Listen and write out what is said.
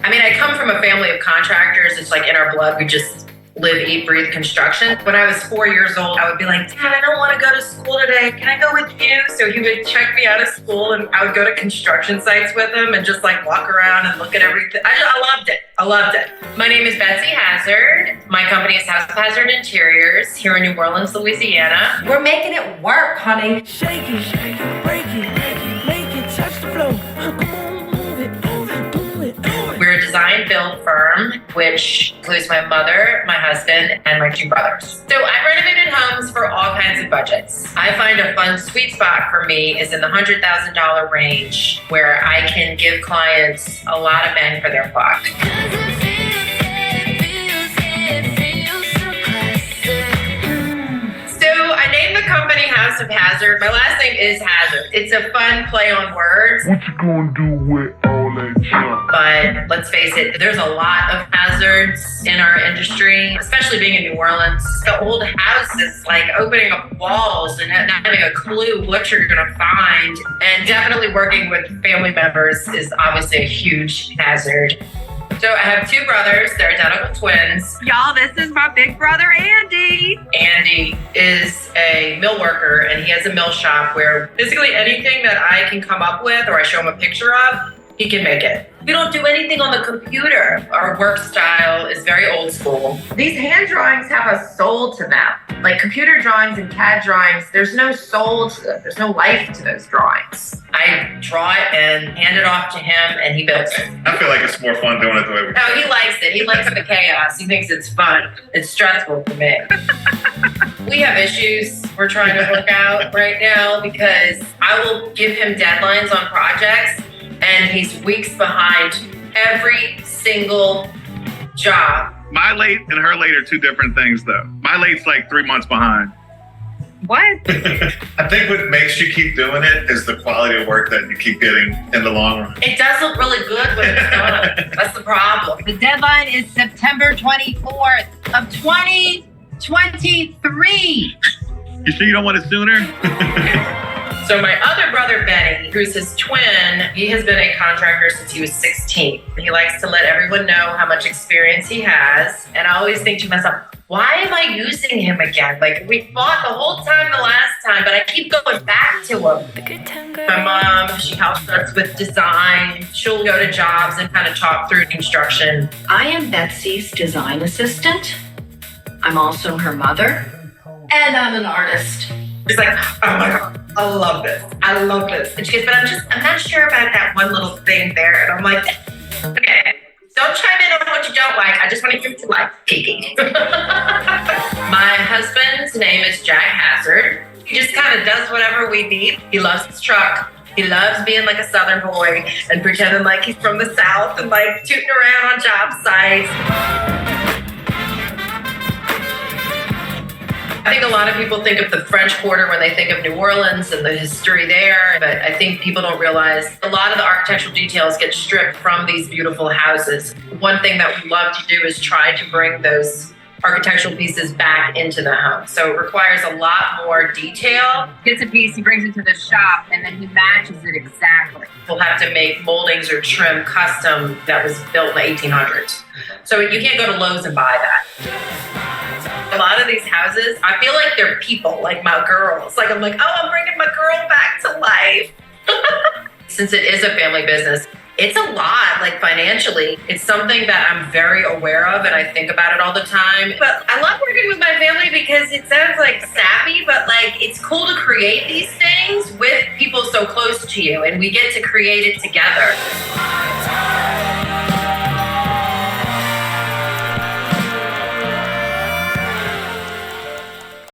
I mean, I come from a family of contractors. It's like in our blood. We just live, eat, breathe construction. When I was 4 years old, I would be like, Dad, I don't want to go to school today. Can I go with you? So he would check me out of school and I would go to construction sites with him and just like walk around and look at everything. I loved it. I loved it. My name is Betsy Hazard. My company is House of Hazard Interiors here in New Orleans, Louisiana. We're making it work, honey. Shake it, break it, make it touch the floor. Come on, move it. We're a design build firm, which includes my mother, my husband, and my 2 brothers. So I've renovated homes for all kinds of budgets. I find a fun sweet spot for me is in the $100,000 range, where I can give clients a lot of bang for their buck. The company House of Hazard. My last name is Hazard. It's a fun play on words. What you gonna do with all that junk? But let's face it, there's a lot of hazards in our industry, especially being in New Orleans. The old houses, like opening up walls and not having a clue what you're gonna find. And definitely working with family members is obviously a huge hazard. So I have 2 brothers. They're identical twins. Y'all, this is my big brother, Andy. Andy is a mill worker, and he has a mill shop where basically anything that I can come up with or I show him a picture of, he can make it. We don't do anything on the computer. Our work style is very old school. These hand drawings have a soul to them. Like computer drawings and CAD drawings, there's no soul to them. There's no life to those drawings. I draw it and hand it off to him, and he builds it. I feel like it's more fun doing it the way we do. Oh, he likes it. He likes the chaos. He thinks it's fun. It's stressful for me. We have issues we're trying to work out right now because I will give him deadlines on projects, and he's weeks behind every single job. My late and her late are 2 different things, though. My late's like 3 months behind. What? I think what makes you keep doing it is the quality of work that you keep getting in the long run. It does look really good when it's done. That's the problem. The deadline is September 24th of 2023. You sure you don't want it sooner? So my other brother, Benny, who's his twin, he has been a contractor since he was 16. He likes to let everyone know how much experience he has. And I always think to myself, why am I using him again? Like, we fought the whole time the last time, but I keep going back to him. My mom, she helps us with design. She'll go to jobs and kind of talk through construction. I am Betsy's design assistant. I'm also her mother, and I'm an artist. She's like, oh my God, I love this. I love this. And she goes, but I'm not sure about that one little thing there. And I'm like, okay, don't chime in on what you don't like. I just want to hear what you like, Kiki. My husband's name is Jack Hazard. He just kind of does whatever we need. He loves his truck. He loves being like a Southern boy and pretending like he's from the South and like tooting around on job sites. I think a lot of people think of the French Quarter when they think of New Orleans and the history there, but I think people don't realize a lot of the architectural details get stripped from these beautiful houses. One thing that we love to do is try to bring those architectural pieces back into the home. So it requires a lot more detail. Gets a piece, he brings it to the shop, and then he matches it exactly. We'll have to make moldings or trim custom that was built in the 1800s. So you can't go to Lowe's and buy that. A lot of these houses, I feel like they're people, like my girls. Like I'm like, oh, I'm bringing my girl back to life. Since it is a family business, it's a lot, like financially. It's something that I'm very aware of and I think about it all the time. But I love working with my family because it sounds like sappy, but like it's cool to create these things with people so close to you and we get to create it together.